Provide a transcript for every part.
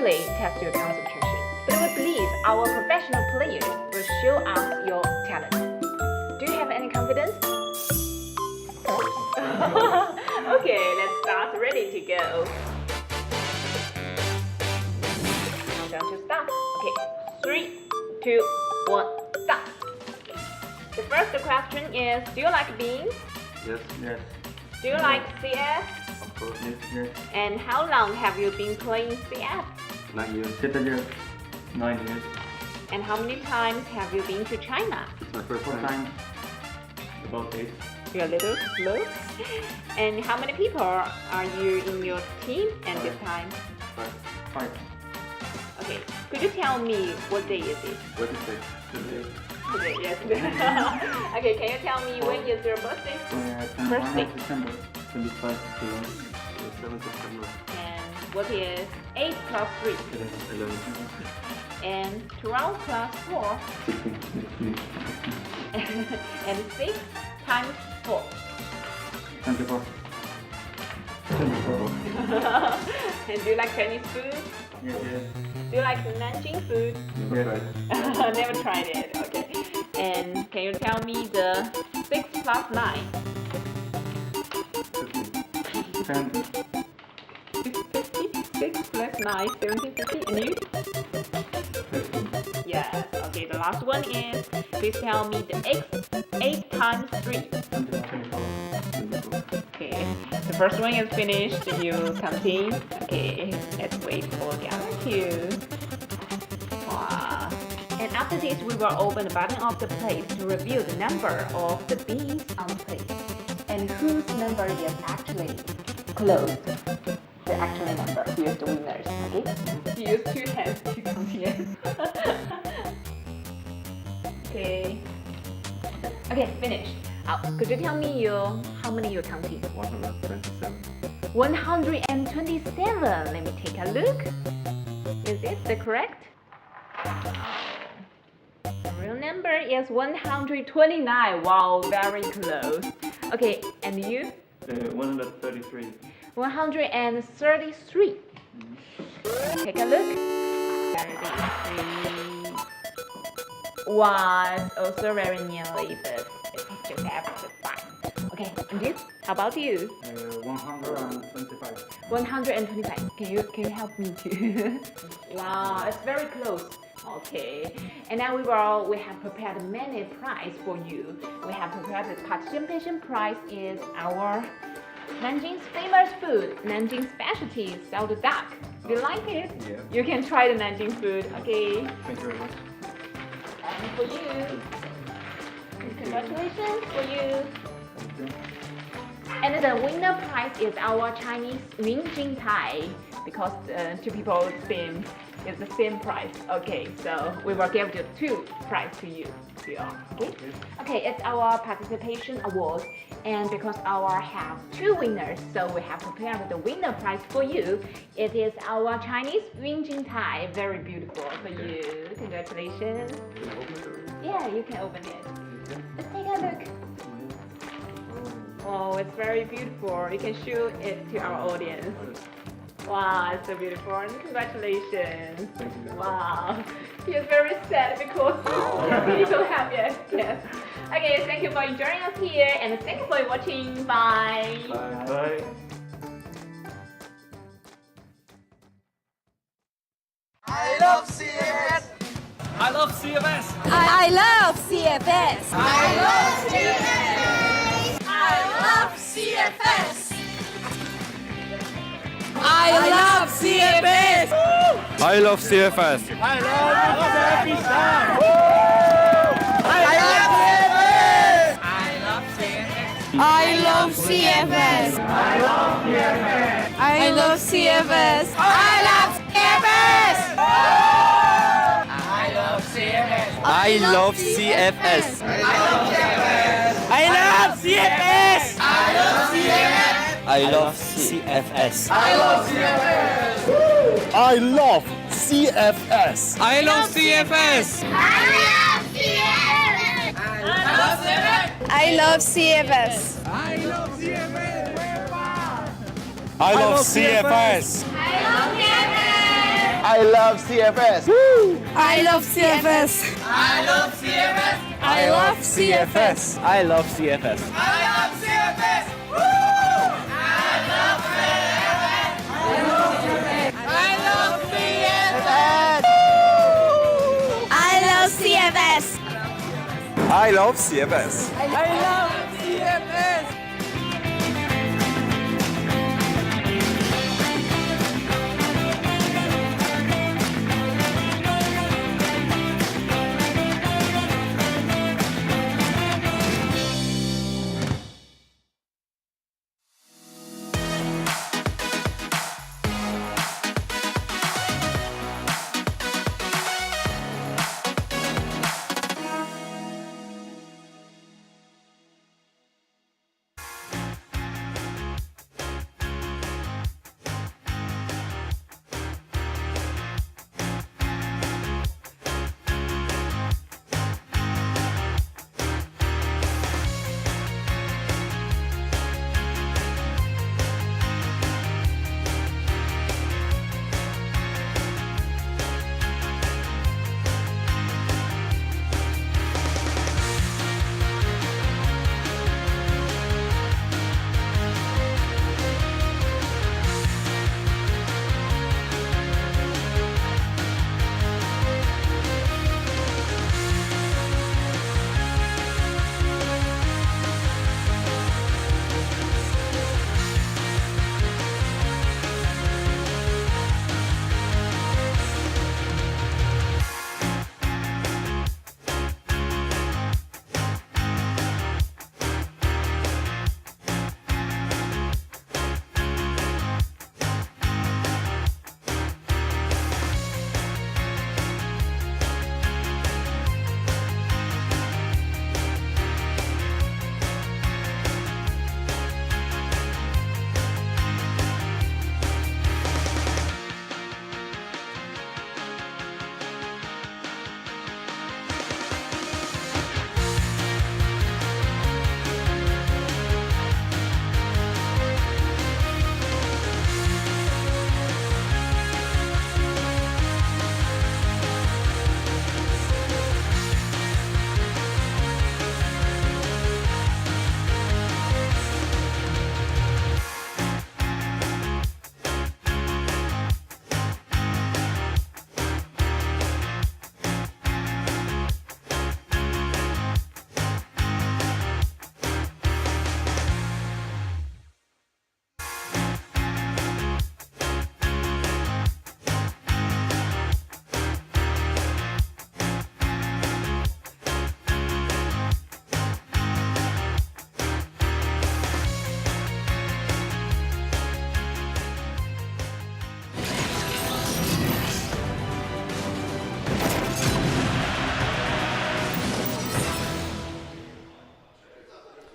only test your concentration, but we believe our professional players will show us your talent. Do you have any confidence? Okay, let's start. Ready to go. Time to start. Okay, 3, 2, 1, start. The first question is, do you like beans? Yes. Yes. Do you like CF? Of course. Yes. Yes. And how long have you been playing CF? 9 years. 7 years. 9 years. And how many times have you been to China? It's my first time. About 8. You're a little slow. And how many people are you in your team at this time? 5. Okay, could you tell me what day is it? What is it? Today. Today, yes. Okay, can you tell me when is your birthday? Birthday. December 25 to 7 September. And what is 8 plus 3? 11. And 12 plus 4? 16. And 6 times 4? 24. And do you like Chinese food? Yes. Yes. Do you like Nanjing food? Yes. Never tried it. Okay. And can you tell me the 6 plus 9? 10. 50. 6 plus 9, 70, 50. And you? 15. Yes. Okay, the last one is, please tell me the 8 times 3. 24. Okay, the first one is finished. You continue. Okay, let's wait for the other two. Wow. And after this, we will open the bottom of the plate to reveal the number of the beans on the plate and whose number is actually closed. The actual number. Here's the winners. Okay. Use 2 hands to count here. Okay. Okay, finished. Could you tell me how many you're counting? 127. 127. Let me take a look. Is this the correct? The real number is 129. Wow, very close. Okay, and you? 133. 133. Take a look. 33. Was also very nearly, but the picture have the fine. Okay, and you? How about you? 125. 125. Can you help me too? Wow, it's very close. Okay, and now we have prepared many prize for you. We have prepared the participation prize is our Nanjing's famous food, Nanjing specialty, salted duck. Do you like it? Yeah. You can try the Nanjing food. Okay. Thank you very much. And for you. Congratulations for you. Thank you. And the winner prize is our Chinese Yunjing Tai because 2 people same is the same price. Okay, so we will give the 2 prize to you. Okay? Okay, it's our participation award, and because our have 2 winners, so we have prepared the winner prize for you. It is our Chinese Yunjing Tai, very beautiful for you. Congratulations. Yeah, you can open it. Let's take a look. Oh, it's very beautiful. You can show it to our audience. Wow, it's so beautiful. And congratulations. Thank you. Wow. He's very sad because he don't have yet. Yes. Okay, thank you for joining us here and thank you for watching. Bye. Bye. Bye. I love CFS. I love CFS. I love CFS. I love CFS. I love CFS. I love CFS. I love CFS. I love CFS. I love CFS. I love CFS. I love CFS. I love CFS. I love CFS. I love CFS. I love CFS. I love CFS. I love CFS. I love CFS. I love CFS. I I love CFS. I love CFS. I love CFS. I love CFS. I love CFS. I love CFS. Woo! I love CFS. I love CFS. I love CFS. I love CFS. I love CFS. I love CFS.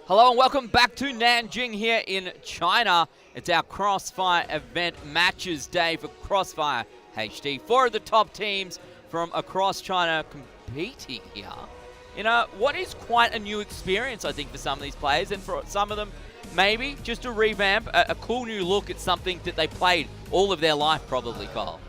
Hello and welcome back to Nanjing here in China. It's our CrossFire event matches day for CrossFire HD. 4 of the top teams from across China competing here. You know, what is quite a new experience, I think, for some of these players, and for some of them, maybe just a revamp, a cool new look at something that they played all of their life, probably, Kyle.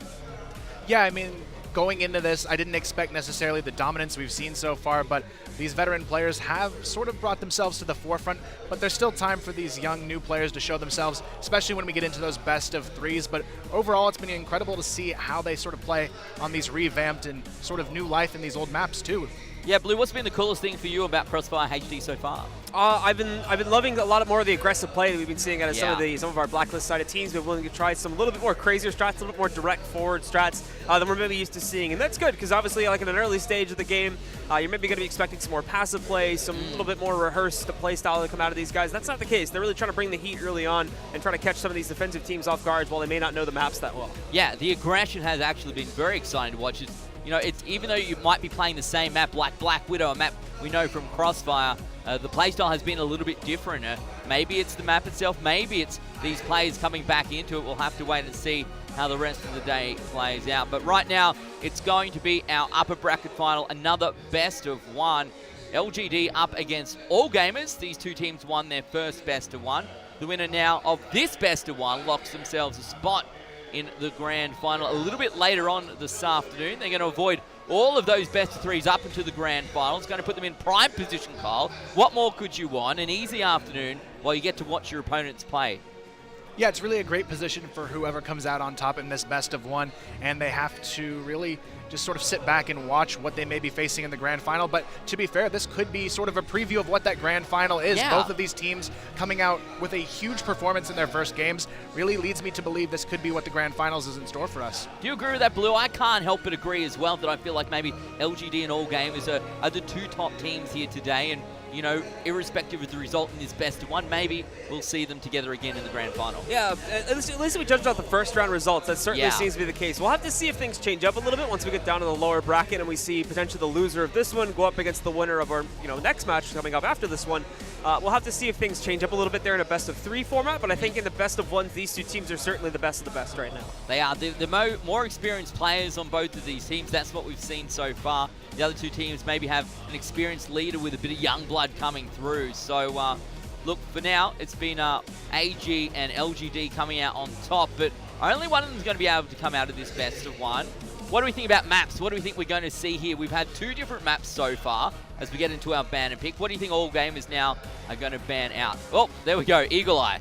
Yeah, I mean, going into this, I didn't expect necessarily the dominance we've seen so far, but these veteran players have sort of brought themselves to the forefront, but there's still time for these young new players to show themselves, especially when we get into those best of threes. But overall, it's been incredible to see how they sort of play on these revamped and sort of new life in these old maps too. Yeah, Blue, what's been the coolest thing for you about CrossFire HD so far? I've been loving a lot more of the aggressive play that we've been seeing out of some of our blacklist sided teams. We're willing to try some a little bit more crazier strats, a little bit more direct forward strats than we're maybe used to seeing, and that's good because obviously, like in an early stage of the game, you're maybe going to be expecting some more passive play, some little bit more rehearsed play style to come out of these guys. That's not the case. They're really trying to bring the heat early on and try to catch some of these defensive teams off guard while they may not know the maps that well. Yeah, the aggression has actually been very exciting to watch. You know, it's even though you might be playing the same map like Black Widow, a map we know from CrossFire, the playstyle has been a little bit different. Maybe it's the map itself, maybe it's these players coming back into it. We'll have to wait and see how the rest of the day plays out. But right now, it's going to be our upper bracket final, another best of one. LGD up against All Gamers. These two teams won their first best of one. The winner now of this best of one locks themselves a spot in the grand final a little bit later on this afternoon. They're going to avoid all of those best of threes up into the grand final. It's going to put them in prime position, Kyle. What more could you want? An easy afternoon while you get to watch your opponents play. Yeah, it's really a great position for whoever comes out on top in this best of one, and they have to really just sort of sit back and watch what they may be facing in the grand final. But to be fair, this could be sort of a preview of what that grand final is. Yeah. Both of these teams coming out with a huge performance in their first games really leads me to believe this could be what the grand finals is in store for us. Do you agree with that, Blue? I can't help but agree as well that I feel like maybe LGD and All Gamers are the two top teams here today, and you know, irrespective of the result in this best of one, maybe we'll see them together again in the grand final. Yeah, at least if we judged off the first round results, that certainly seems to be the case. We'll have to see if things change up a little bit once we get down to the lower bracket and we see potentially the loser of this one go up against the winner of our next match coming up after this one. We'll have to see if things change up a little bit there in a best of three format, but I think in the best of ones, these two teams are certainly the best of the best right now. They are. The more experienced players on both of these teams. That's what we've seen so far. The other two teams maybe have an experienced leader with a bit of young blood coming through. So, look, for now, it's been AG and LGD coming out on top, but only one of them is going to be able to come out of this best of one. What do we think about maps? What do we think we're going to see here? We've had two different maps so far as we get into our ban and pick. What do you think All Gamers now are going to ban out? Oh, there we go, Eagle Eye.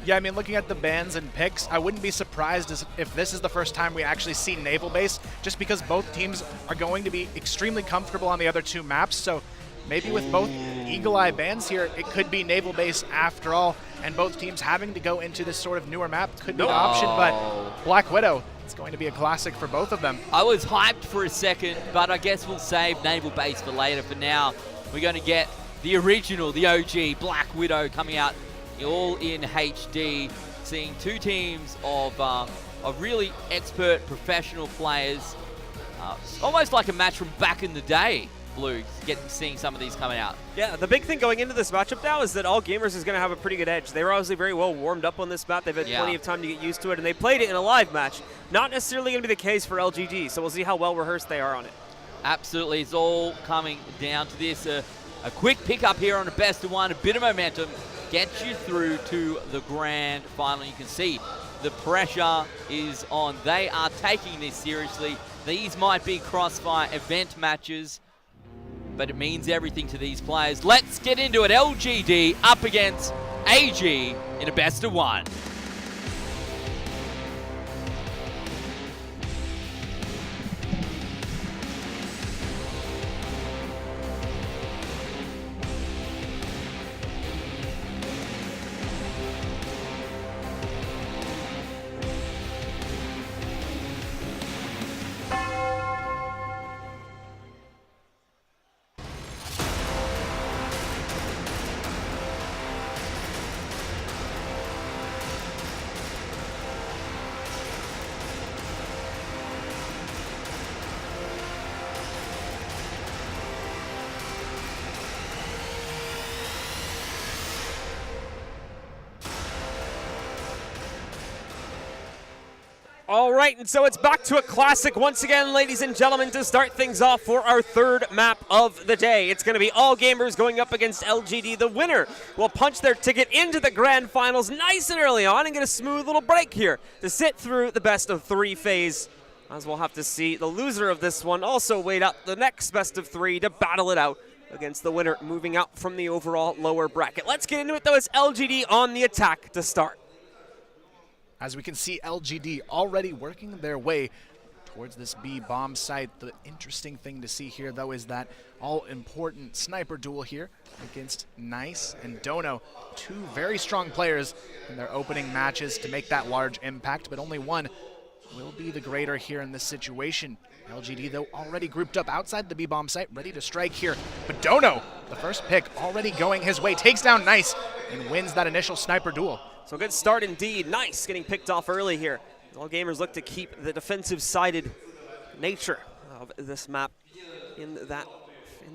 Yeah, I mean, looking at the bans and picks, I wouldn't be surprised if this is the first time we actually see Naval Base, just because both teams are going to be extremely comfortable on the other two maps. So maybe with both Eagle Eye bans here, it could be Naval Base after all, and both teams having to go into this sort of newer map could be an option, but Black Widow, it's going to be a classic for both of them. I was hyped for a second, but I guess we'll save Naval Base for later. For now, we're going to get the original, the OG Black Widow coming out all in HD, seeing two teams of really expert professional players. Almost like a match from back in the day, Blue, seeing some of these coming out. Yeah, the big thing going into this matchup now is that All Gamers is going to have a pretty good edge. They were obviously very well warmed up on this map. They've had plenty of time to get used to it, and they played it in a live match. Not necessarily going to be the case for LGD, so we'll see how well rehearsed they are on it. Absolutely, it's all coming down to this. A quick pickup here on a best of one, a bit of momentum, gets you through to the grand final. You can see the pressure is on. They are taking this seriously. These might be CrossFire event matches, but it means everything to these players. Let's get into it. LGD up against AG in a best of one. All right, and so it's back to a classic once again, ladies and gentlemen, to start things off for our third map of the day. It's going to be All Gamers going up against LGD. The winner will punch their ticket into the grand finals nice and early on and get a smooth little break here to sit through the best of three phase, as we'll have to see the loser of this one also wait out the next best of three to battle it out against the winner moving out from the overall lower bracket. Let's get into it, though. It's LGD on the attack to start. As we can see, LGD already working their way towards this B bomb site. The interesting thing to see here, though, is that all-important sniper duel here against Nice and Dono. Two very strong players in their opening matches to make that large impact, but only one will be the greater here in this situation. LGD, though, already grouped up outside the B bomb site, ready to strike here. But Dono, the first pick, already going his way, takes down Nice and wins that initial sniper duel. So good start indeed. Nice getting picked off early here. All Gamers look to keep the defensive-sided nature of this map in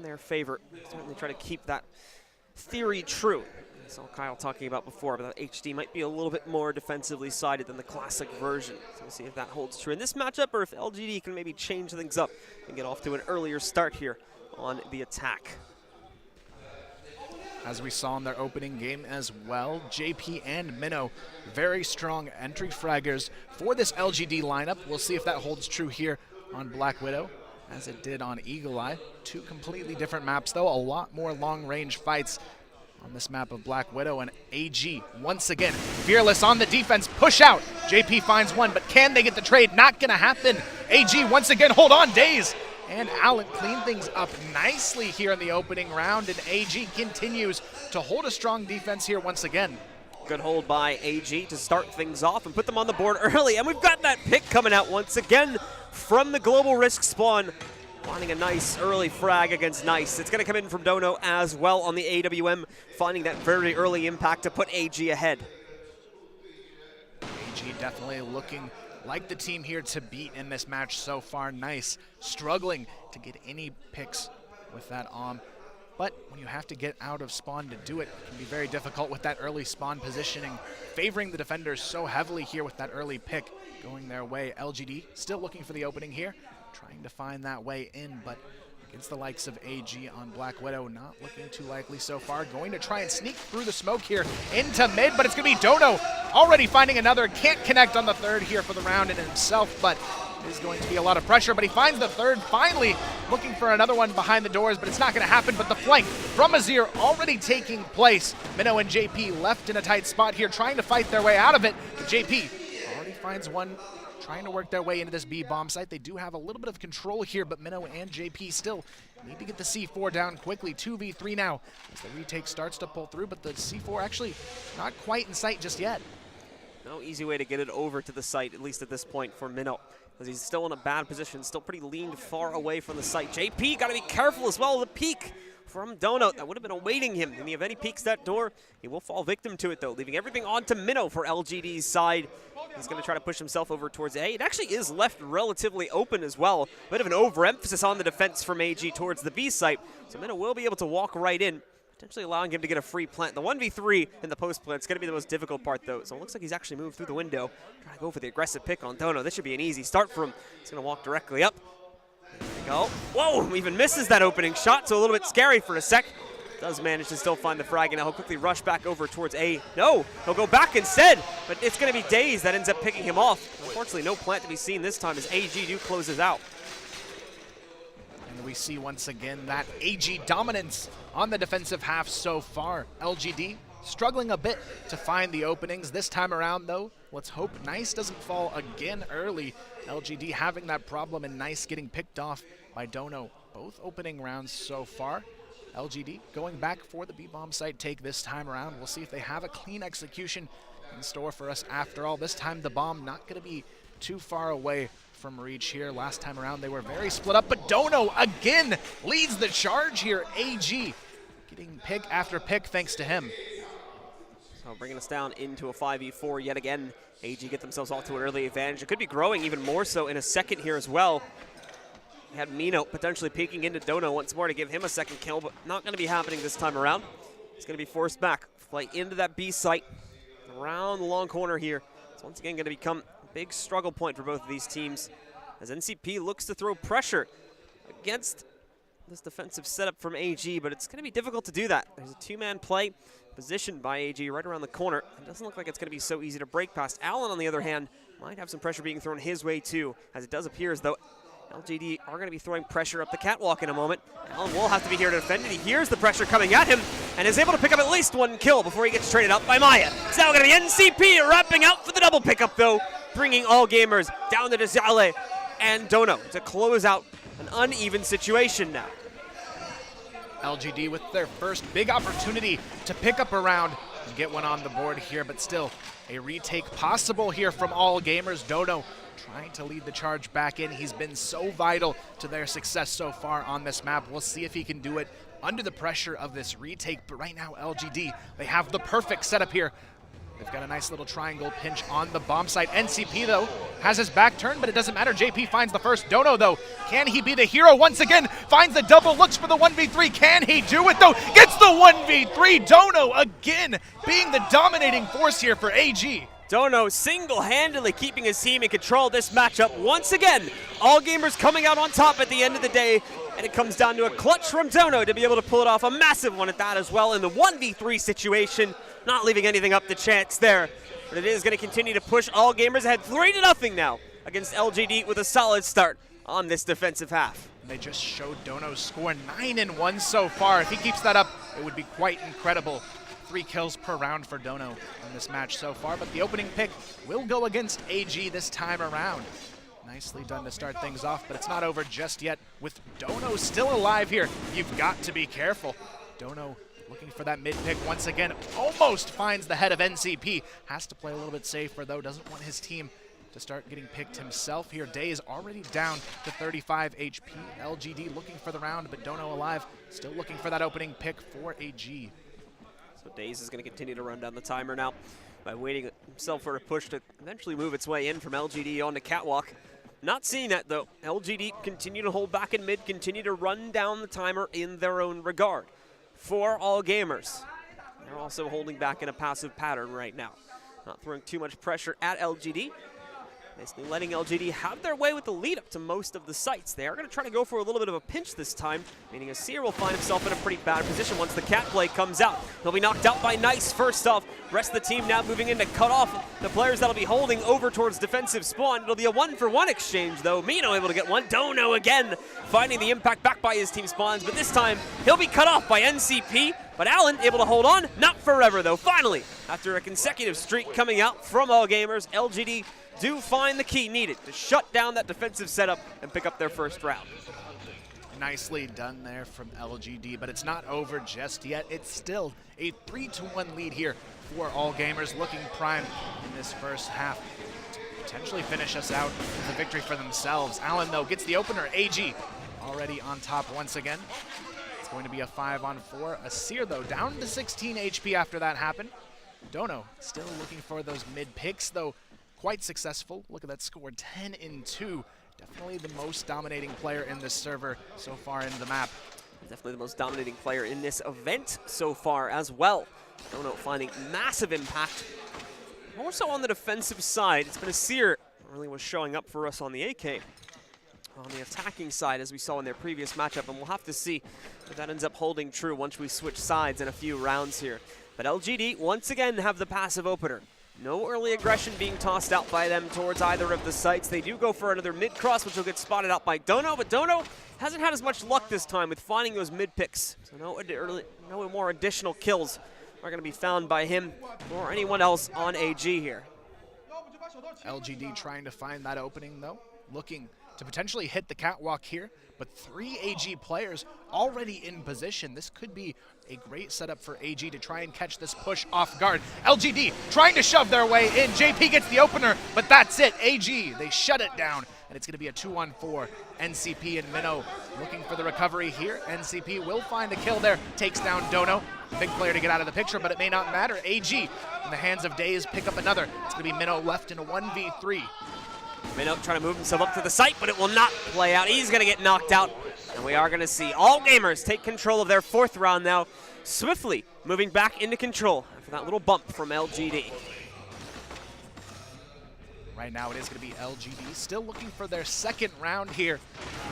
their favor. Certainly try to keep that theory true. I saw Kyle talking about before, but that HD might be a little bit more defensively sided than the classic version. So we'll see if that holds true in this matchup, or if LGD can maybe change things up and get off to an earlier start here on the attack. as we saw in their opening game as well. JP and Minnow, very strong entry fraggers for this LGD lineup. We'll see if that holds true here on Black Widow, as it did on Eagle Eye. Two completely different maps, though. A lot more long-range fights on this map of Black Widow. And AG, once again, fearless on the defense. Push out. JP finds one, but can they get the trade? Not going to happen. AG, once again, hold on, Daze. And Allen clean things up nicely here in the opening round, and AG continues to hold a strong defense here once again. Good hold by AG to start things off and put them on the board early. And we've got that pick coming out once again from the Global Risk spawn. Finding a nice early frag against Nice. It's going to come in from Dono as well on the AWM, finding that very early impact to put AG ahead. AG definitely looking like the team here to beat in this match so far. Nice struggling to get any picks with that but when you have to get out of spawn to do it, it can be very difficult with that early spawn positioning, favoring the defenders so heavily here with that early pick going their way. LGD still looking for the opening here, trying to find that way in, but against the likes of AG on Black Widow, not looking too likely so far. Going to try and sneak through the smoke here into mid, but it's going to be Dono already finding another. Can't connect on the third here for the round in himself, but is going to be a lot of pressure. But he finds the third, finally looking for another one behind the doors, but it's not going to happen. But the flank from Azir already taking place. Minnow and JP left in a tight spot here, trying to fight their way out of it. But JP already finds one, trying to work their way into this B bomb site. They do have a little bit of control here, but Minnow and JP still need to get the C4 down quickly. 2v3 now as the retake starts to pull through, but the C4 actually not quite in sight just yet. No easy way to get it over to the site, at least at this point for Minnow, because he's still in a bad position, still pretty leaned far away from the site. JP got to be careful as well. The peek from Dono that would have been awaiting him. In the event he peeks that door, he will fall victim to it, though, leaving everything on to Minnow for LGD's side. He's going to try to push himself over towards A. It actually is left relatively open as well. A bit of an overemphasis on the defense from AG towards the B site. So Minnow will be able to walk right in, potentially allowing him to get a free plant. The 1v3 in the post plant is going to be the most difficult part, though. So it looks like he's actually moved through the window. Trying to go for the aggressive pick on Dono. This should be an easy start for him. He's going to walk directly up. There we go. Whoa, even misses that opening shot, so a little bit scary for a sec. Does manage to still find the frag, and now he'll quickly rush back over towards A. No, he'll go back instead, but it's going to be Daze that ends up picking him off. Unfortunately, no plant to be seen this time as AG do closes out. And we see once again that AG dominance on the defensive half so far. LGD struggling a bit to find the openings this time around, though. Let's hope Nice doesn't fall again early. LGD having that problem and Nice getting picked off by Dono both opening rounds so far. LGD going back for the B-bomb site take this time around. We'll see if they have a clean execution in store for us after all. This time the bomb not going to be too far away from reach here. Last time around they were very split up, but Dono again leads the charge here. AG getting pick after pick thanks to him. So bringing us down into a 5v4 yet again. AG get themselves off to an early advantage. It could be growing even more so in a second here as well. We had Mino potentially peeking into Dono once more to give him a second kill, but not going to be happening this time around. He's going to be forced back, fly into that B site, around the long corner here. It's once again going to become a big struggle point for both of these teams as NCP looks to throw pressure against this defensive setup from AG, but it's going to be difficult to do that. There's a two-man play positioned by AG right around the corner. It doesn't look like it's going to be so easy to break past. Allen, on the other hand, might have some pressure being thrown his way too, as it does appear as though LGD are going to be throwing pressure up the catwalk in a moment. Allen will have to be here to defend it. He hears the pressure coming at him and is able to pick up at least one kill before he gets traded up by Maya. It's now going to be NCP wrapping out for the double pickup, though, bringing all gamers down to Desale and Dono to close out an uneven situation now. LGD with their first big opportunity to pick up a round and get one on the board here, but still a retake possible here from all gamers. Dono trying to lead the charge back in. He's been so vital to their success so far on this map. We'll see if he can do it under the pressure of this retake, but right now LGD, they have the perfect setup here. They've got a nice little triangle pinch on the bomb site. NCP, though, has his back turned, but it doesn't matter. JP finds the first. Dono, though, can he be the hero once again? Finds the double, looks for the 1v3. Can he do it, though? Gets the 1v3. Dono, again, being the dominating force here for AG. Dono single-handedly keeping his team in control of this matchup once again. All gamers coming out on top at the end of the day. And it comes down to a clutch from Dono to be able to pull it off, a massive one at that as well in the 1v3 situation, not leaving anything up to chance there. But it is going to continue to push all gamers ahead 3-0 now against LGD with a solid start on this defensive half. They just showed Dono's score 9-1 so far. If he keeps that up, it would be quite incredible. 3 kills per round for Dono in this match so far, but the opening pick will go against AG this time around. Nicely done to start things off, but it's not over just yet. With Dono still alive here, you've got to be careful. Dono looking for that mid pick once again, almost finds the head of NCP. Has to play a little bit safer though, doesn't want his team to start getting picked himself here. Day is already down to 35 HP. LGD looking for the round, but Dono alive, still looking for that opening pick for AG. So Daze is going to continue to run down the timer now by waiting himself for a push to eventually move its way in from LGD onto Catwalk. Not seeing that though. LGD continue to hold back in mid, continue to run down the timer in their own regard. For all gamers, they're also holding back in a passive pattern right now. Not throwing too much pressure at LGD. Basically letting LGD have their way with the lead up to most of the sites. They are going to try to go for a little bit of a pinch this time, meaning Asir will find himself in a pretty bad position once the cat play comes out. He'll be knocked out by Nice first off. Rest of the team now moving in to cut off the players that'll be holding over towards defensive spawn. It'll be a 1-for-1 exchange though. Mino able to get one. Dono again finding the impact back by his team spawns, but this time he'll be cut off by NCP. But Allen able to hold on, not forever though. Finally, after a consecutive streak coming out from all gamers, LGD do find the key needed to shut down that defensive setup and pick up their first round. Nicely done there from LGD, but it's not over just yet. It's still a 3-1 lead here for all gamers, looking prime in this first half to potentially finish us out with a victory for themselves. Allen, though, gets the opener. AG already on top once again. It's going to be a 5-on-4. Asir, though, down to 16 HP after that happened. Dono still looking for those mid picks, though quite successful. Look at that score, 10-2. Definitely the most dominating player in this server so far in the map. Definitely the most dominating player in this event so far as well. Dono finding massive impact. More so on the defensive side. It's been Asir really was showing up for us on the AK. On the attacking side, as we saw in their previous matchup, and we'll have to see if that ends up holding true once we switch sides in a few rounds here. But LGD once again have the passive opener. No early aggression being tossed out by them towards either of the sites. They do go for another mid-cross, which will get spotted out by Dono, but Dono hasn't had as much luck this time with finding those mid-picks. So no more additional kills are going to be found by him or anyone else on AG here. LGD trying to find that opening, though, looking to potentially hit the catwalk here, but 3 AG players already in position. This could be a great setup for AG to try and catch this push off guard. LGD trying to shove their way in. JP gets the opener, but that's it. AG, they shut it down, and it's going to be a 2-on-4. NCP and Minnow looking for the recovery here. NCP will find a kill there, takes down Dono. Big player to get out of the picture, but it may not matter. AG in the hands of Daze pick up another. It's going to be Minnow left in a 1v3. Minnow trying to move himself up to the site, but it will not play out. He's going to get knocked out, and we are going to see all gamers take control of their 4th round now, swiftly moving back into control after that little bump from LGD. Right now it is going to be LGD still looking for their 2nd round here.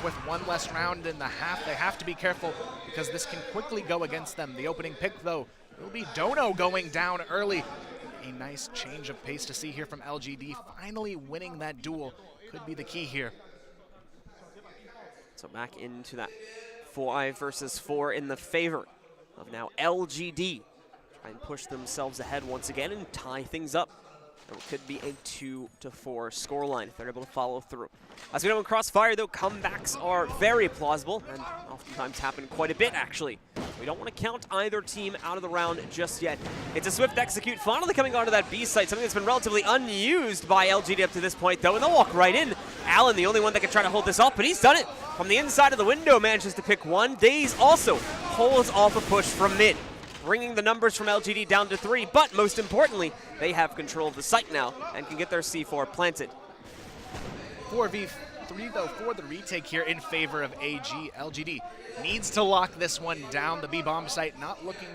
With 1 less round in the half, they have to be careful because this can quickly go against them. The opening pick, though, will be Dono going down early. A nice change of pace to see here from LGD. Finally winning that duel could be the key here. So back into that 5 versus 4 in the favor of now LGD. Try and push themselves ahead once again and tie things up. It could be a 2-4 scoreline if they're able to follow through. As we know in CROSSFIRE, though, comebacks are very plausible and oftentimes happen quite a bit, actually. We don't want to count either team out of the round just yet. It's a swift execute, finally coming onto that B site, something that's been relatively unused by LGD up to this point, though, and they'll walk right in. Allen, the only one that can try to hold this off, but he's done it. From the inside of the window, manages to pick one. Daze also holds off a push from mid, bringing the numbers from LGD down to 3, but most importantly, they have control of the site now and can get their C4 planted. 4v3, though, for the retake here in favor of AG. LGD needs to lock this one down. The B-bomb site not looking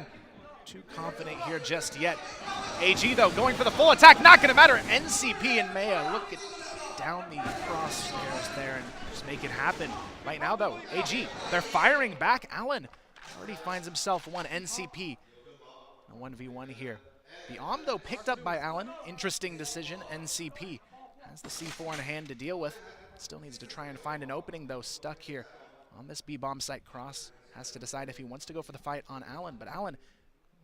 too confident here just yet. AG, though, going for the full attack, not going to matter. NCP and Maya look at down the crosshairs there and just make it happen. Right now, though, AG, they're firing back. Allen already finds himself one NCP. A 1v1 here. The Om, though, picked up by Allen. Interesting decision. NCP has the C4 in hand to deal with. Still needs to try and find an opening, though, stuck here on this B-bomb site. Cross has to decide if he wants to go for the fight on Allen, but Allen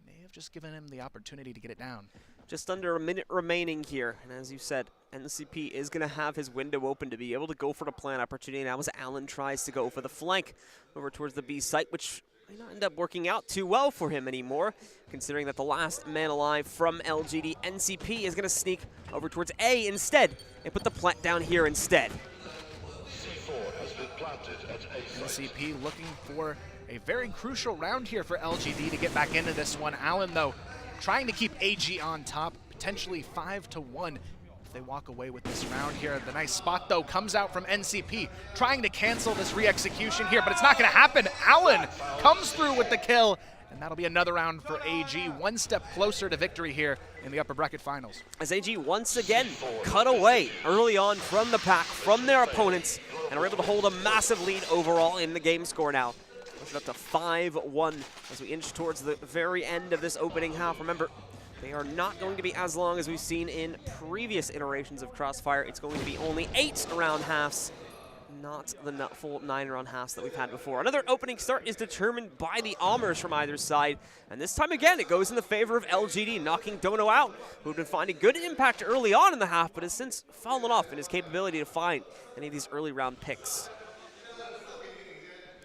may have just given him the opportunity to get it down. Just under a minute remaining here, and as you said, NCP is going to have his window open to be able to go for the plant opportunity now as Allen tries to go for the flank over towards the B site, which may not end up working out too well for him anymore, considering that the last man alive from LGD, NCP, is going to sneak over towards A instead and put the plant down here instead. NCP looking for a very crucial round here for LGD to get back into this one. Allen, though, trying to keep AG on top, potentially 5-1 if they walk away with this round here. The nice spot, though, comes out from NCP, trying to cancel this re-execution here, but it's not going to happen. Allen comes through with the kill, and that'll be another round for AG, one step closer to victory here in the upper bracket finals. As AG once again cut away early on from the pack, from their opponents, and are able to hold a massive lead overall in the game score now. Push it up to 5-1 as we inch towards the very end of this opening half. Remember, they are not going to be as long as we've seen in previous iterations of CROSSFIRE. It's going to be only 8-round halves, not the full 9-round halves that we've had before. Another opening start is determined by the Almers from either side, and this time again it goes in the favor of LGD, knocking Dono out, who had been finding good impact early on in the half, but has since fallen off in his capability to find any of these early round picks.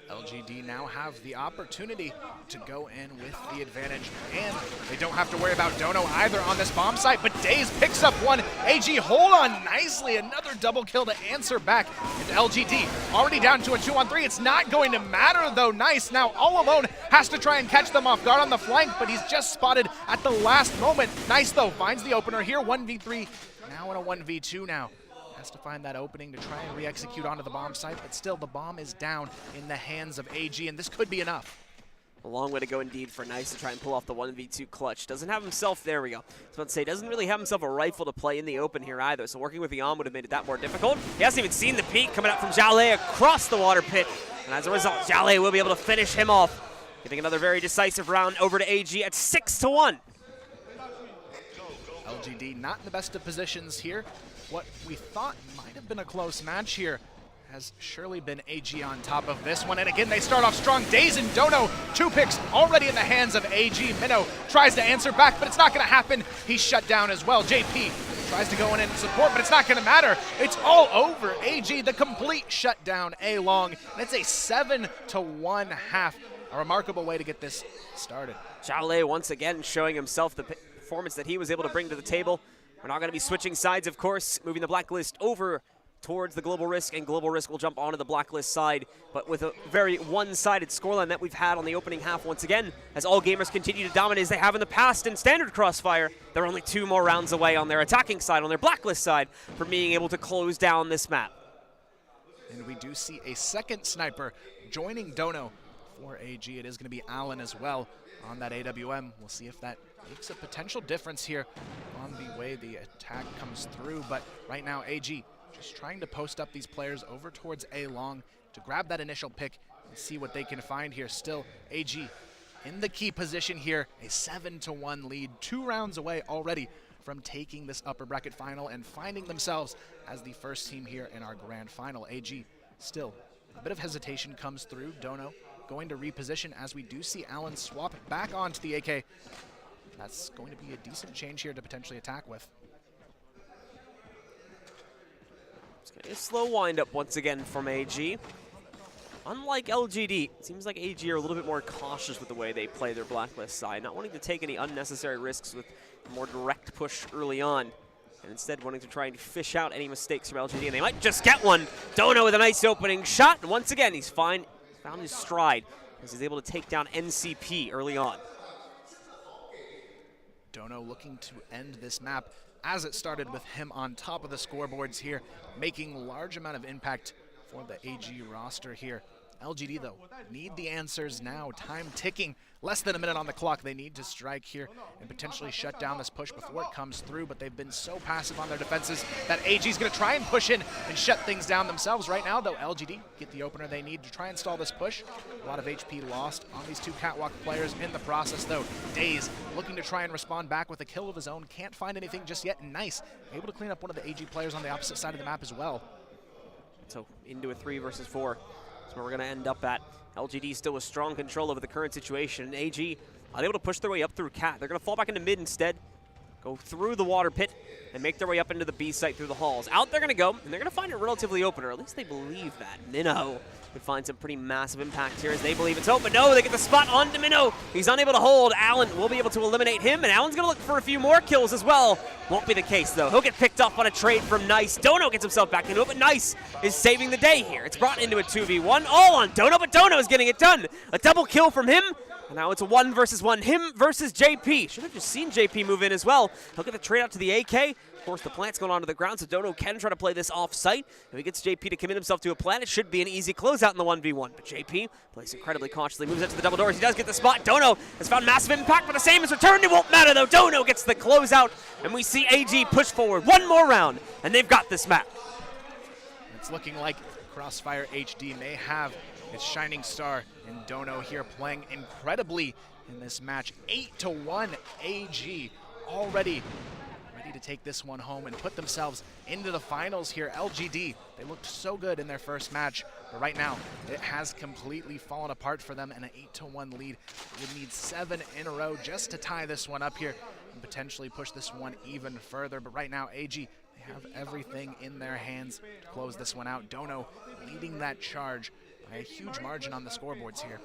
LGD now have the opportunity to go in with the advantage, and they don't have to worry about Dono either on this bomb site, but Daze picks up one. AG hold on nicely, another double kill to answer back, and LGD already down to a 2-on-3. It's not going to matter, though. Nice now all alone, has to try and catch them off guard on the flank, but he's just spotted at the last moment. Nice, though, finds the opener here, 1v3, now in a 1v2 now. Has to find that opening to try and re-execute onto the bomb site, but still the bomb is down in the hands of AG, and this could be enough. A long way to go indeed for Nice to try and pull off the 1v2 clutch. Doesn't have himself, there we go. I was about to say, doesn't really have himself a rifle to play in the open here either, so working with the Om would have made it that more difficult. He hasn't even seen the peek coming out from Jaleh across the water pit, and as a result, Jaleh will be able to finish him off, giving another very decisive round over to AG at 6-1. LGD not in the best of positions here. What we thought might have been a close match here has surely been AG on top of this one. And again, they start off strong. Daze and Dono, 2 picks already in the hands of AG. Minnow tries to answer back, but it's not going to happen. He's shut down as well. JP tries to go in and support, but it's not going to matter. It's all over. AG, the complete shutdown, A-Long. And it's a 7-1 half. A remarkable way to get this started. Jaleh once again showing himself the performance that he was able to bring to the table. We're not going to be switching sides, of course, moving the Blacklist over towards the Global Risk, and Global Risk will jump onto the Blacklist side, but with a very one-sided scoreline that we've had on the opening half once again, as all gamers continue to dominate as they have in the past in standard CROSSFIRE. They're only 2 more rounds away on their attacking side, on their Blacklist side, from being able to close down this map. And we do see a second sniper joining Dono for AG. It is going to be Allen as well on that AWM. We'll see if that makes a potential difference here on the way the attack comes through. But right now, AG just trying to post up these players over towards A-Long to grab that initial pick and see what they can find here. Still, AG in the key position here, a 7-1 lead, 2 rounds away already from taking this upper bracket final and finding themselves as the first team here in our grand final. AG still a bit of hesitation comes through. Dono going to reposition as we do see Allen swap back onto the AK. That's going to be a decent change here to potentially attack with. A slow wind-up once again from AG. Unlike LGD, it seems like AG are a little bit more cautious with the way they play their Blacklist side, not wanting to take any unnecessary risks with a more direct push early on, and instead wanting to try and fish out any mistakes from LGD, and they might just get one. Dono with a nice opening shot, and once again, he's found his stride as he's able to take down NCP early on. Dono looking to end this map as it started with him on top of the scoreboards here, making large amount of impact for the AG roster here LGD, though, need the answers now. Time ticking. Less than a minute on the clock. They need to strike here and potentially shut down this push before it comes through, but they've been so passive on their defenses that AG's going to try and push in and shut things down themselves. Right now, though, LGD get the opener they need to try and stall this push. A lot of HP lost on these two Catwalk players in the process, though. Daze looking to try and respond back with a kill of his own. Can't find anything just yet. Nice. Able to clean up one of the AG players on the opposite side of the map as well. So into a 3 versus 4. That's where we're going to end up at. LGD still with strong control over the current situation. And AG unable to push their way up through Cat. They're going to fall back into mid instead. Go through the water pit and make their way up into the B site through the halls. Out they're going to go, and they're going to find it relatively open, or at least they believe that. Minnow could find some pretty massive impact here as they believe it's open. No, they get the spot onto Minnow. He's unable to hold. Allen will be able to eliminate him, and Allen's going to look for a few more kills as well. Won't be the case, though. He'll get picked off on a trade from Nice. Dono gets himself back into it, but Nice is saving the day here. It's brought into a 2v1, all on Dono, but Dono is getting it done. A double kill from him. And now it's a 1 versus 1. Him versus JP. Should have just seen JP move in as well. He'll get the trade out to the AK. Of course, the plant's going onto the ground, so Dono can try to play this off-site. If he gets JP to commit himself to a plant, it should be an easy closeout in the 1v1. But JP plays incredibly cautiously, moves out to the double doors. He does get the spot. Dono has found massive impact, but the same is returned. It won't matter, though. Dono gets the closeout, and we see AG push forward one more round, and they've got this map. It's looking like CROSSFIRE HD may have its shining star in Dono here, playing incredibly in this match. 8-1 AG already ready to take this one home and put themselves into the finals here. LGD, they looked so good in their first match, but right now it has completely fallen apart for them, and an 8-1 lead. Would need 7 in a row just to tie this one up here and potentially push this one even further. But right now, AG, they have everything in their hands to close this one out. Dono leading that charge by a huge margin on the scoreboards here.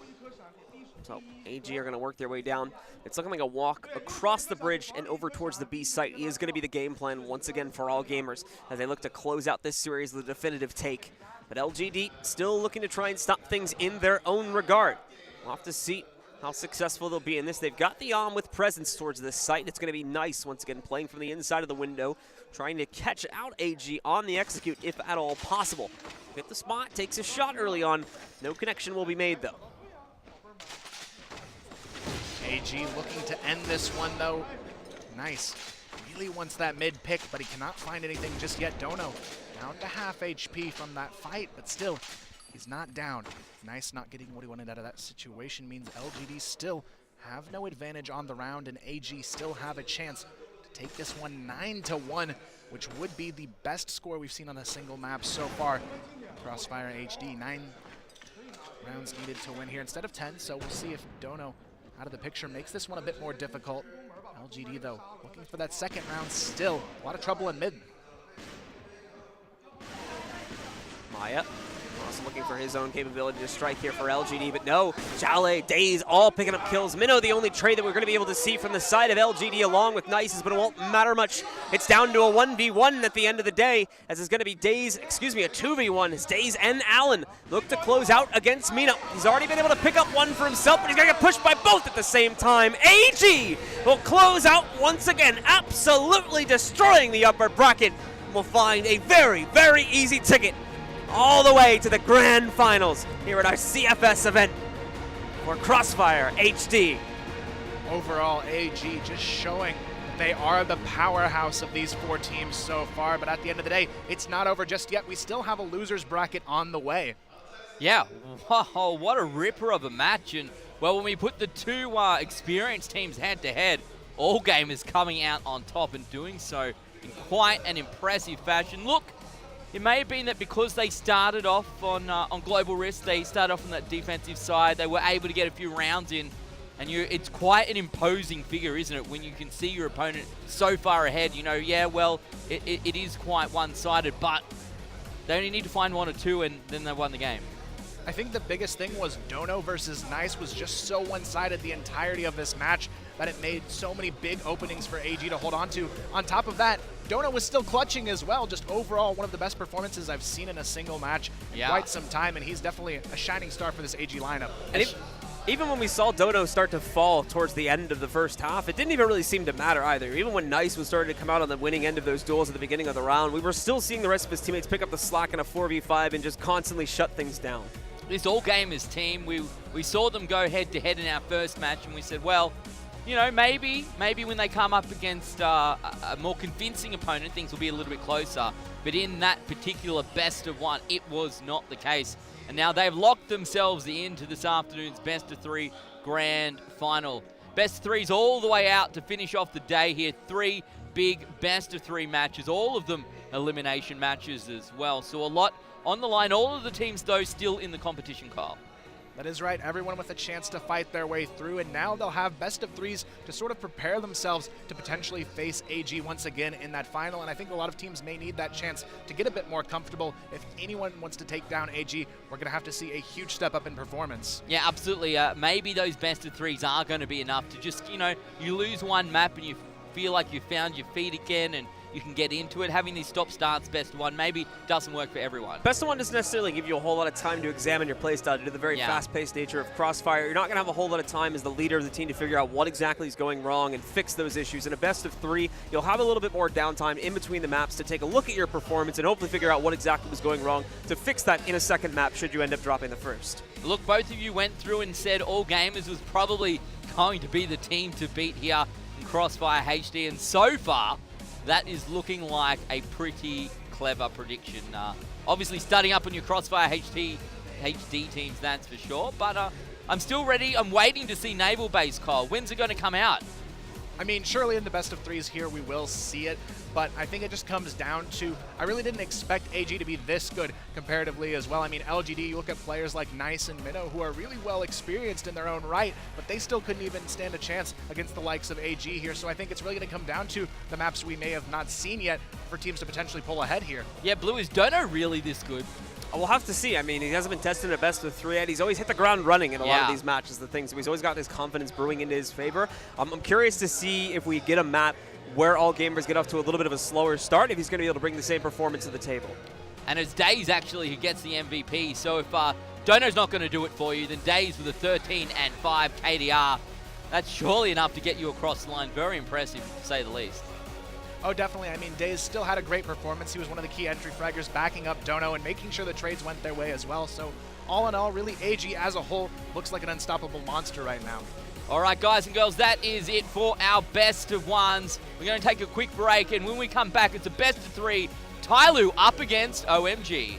So AG are going to work their way down. It's looking like a walk across the bridge and over towards the B site is going to be the game plan once again for all gamers as they look to close out this series with a definitive take. But LGD still looking to try and stop things in their own regard. We'll have to see how successful they'll be in this. They've got the arm with presence towards this site, and it's going to be Nice once again playing from the inside of the window, trying to catch out AG on the execute if at all possible. Hit the spot, takes a shot early on. No connection will be made though. AG looking to end this one though. Nice. Really wants that mid pick, but he cannot find anything just yet. Dono down to half HP from that fight, but still, he's not down. Nice not getting what he wanted out of that situation means LGD still have no advantage on the round, and AG still have a chance to take this one 9-1, which would be the best score we've seen on a single map so far. CROSSFIRE HD, 9 rounds needed to win here instead of 10, so we'll see if Dono out of the picture makes this one a bit more difficult. LGD, though, looking for that second round still. A lot of trouble in mid. Maya also looking for his own capability to strike here for LGD, but no. Jale, Daze, all picking up kills. Minnow, the only trade that we're going to be able to see from the side of LGD along with Nice's, but it won't matter much. It's down to a 1v1 at the end of the day, as it's going to be Daze, a 2v1, as Daze and Allen look to close out against Minnow. He's already been able to pick up one for himself, but he's going to get pushed by both at the same time. AG will close out once again, absolutely destroying the upper bracket. We'll find a very, very easy ticket all the way to the grand finals here at our CFS event for CROSSFIRE HD. Overall, AG just showing that they are the powerhouse of these 4 teams so far, but at the end of the day, it's not over just yet. We still have a loser's bracket on the way. Yeah, wow, what a ripper of a match. And, well, when we put the 2 experienced teams head-to-head, all gamers coming out on top and doing so in quite an impressive fashion. Look, it may have been that because they started off on Global Risk, they started off on that defensive side, they were able to get a few rounds in, and it's quite an imposing figure, isn't it, when you can see your opponent so far ahead. You know, yeah, well, it is quite one-sided, but they only need to find 1 or 2, and then they won the game. I think the biggest thing was Dono versus Nice was just so one-sided the entirety of this match that it made so many big openings for AG to hold on to. On top of that, Dono was still clutching as well. Just overall, one of the best performances I've seen in a single match in quite some time, and he's definitely a shining star for this AG lineup. And even when we saw Dono start to fall towards the end of the first half, it didn't even really seem to matter either. Even when Nice was starting to come out on the winning end of those duels at the beginning of the round, we were still seeing the rest of his teammates pick up the slack in a 4v5 and just constantly shut things down. this all-gamers team, we saw them go head-to-head in our first match, and we said, well, you know, maybe when they come up against a more convincing opponent, things will be a little bit closer. But in that particular best of one, it was not the case. And now they've locked themselves into this afternoon's best of 3 grand final. Best of 3's all the way out to finish off the day here. 3 big best of 3 matches, all of them elimination matches as well. So a lot on the line. All of the teams, though, still in the competition, Kyle. That is right. Everyone with a chance to fight their way through, and now they'll have best of 3s to sort of prepare themselves to potentially face AG once again in that final. And I think a lot of teams may need that chance to get a bit more comfortable. If anyone wants to take down AG, we're going to have to see a huge step up in performance. Yeah, absolutely. Maybe those best of 3s are going to be enough to just, you know, you lose one map and you feel like you found your feet again and you can get into it. Having these stop-starts best of 1 maybe doesn't work for everyone. Best of 1 doesn't necessarily give you a whole lot of time to examine your playstyle due to the very fast-paced nature of CROSSFIRE. You're not going to have a whole lot of time as the leader of the team to figure out what exactly is going wrong and fix those issues. In a best of 3, you'll have a little bit more downtime in between the maps to take a look at your performance and hopefully figure out what exactly was going wrong to fix that in a second map should you end up dropping the first. Look, both of you went through and said All Gamers was probably going to be the team to beat here in CROSSFIRE HD, and so far, that is looking like a pretty clever prediction. Obviously, starting up on your CROSSFIRE HD teams, that's for sure. But I'm still ready. I'm waiting to see Naval Base, Kyle. When's it going to come out? I mean, surely in the best of 3s here we will see it, but I think it just comes down to, I really didn't expect AG to be this good comparatively as well. I mean, LGD, you look at players like Nice and Minnow who are really well experienced in their own right, but they still couldn't even stand a chance against the likes of AG here. So I think it's really going to come down to the maps we may have not seen yet for teams to potentially pull ahead here. Yeah, Blue, is Dono really this good? We'll have to see. I mean, he hasn't been tested in a best of 3 yet. He's always hit the ground running in a lot of these matches, the things. So he's always got his confidence brewing into his favor. I'm curious to see if we get a map where all gamers get off to a little bit of a slower start, if he's going to be able to bring the same performance to the table. And it's Daze actually who gets the MVP. So if Dono's not going to do it for you, then Daze with a 13 and 5 KDR, that's surely enough to get you across the line. Very impressive, to say the least. Oh, definitely. I mean, Daze still had a great performance. He was one of the key entry fraggers backing up Dono and making sure the trades went their way as well. So all in all, really, AG as a whole looks like an unstoppable monster right now. All right, guys and girls, that is it for our best of 1s. We're going to take a quick break, and when we come back, it's a best of 3. Tyloo up against OMG.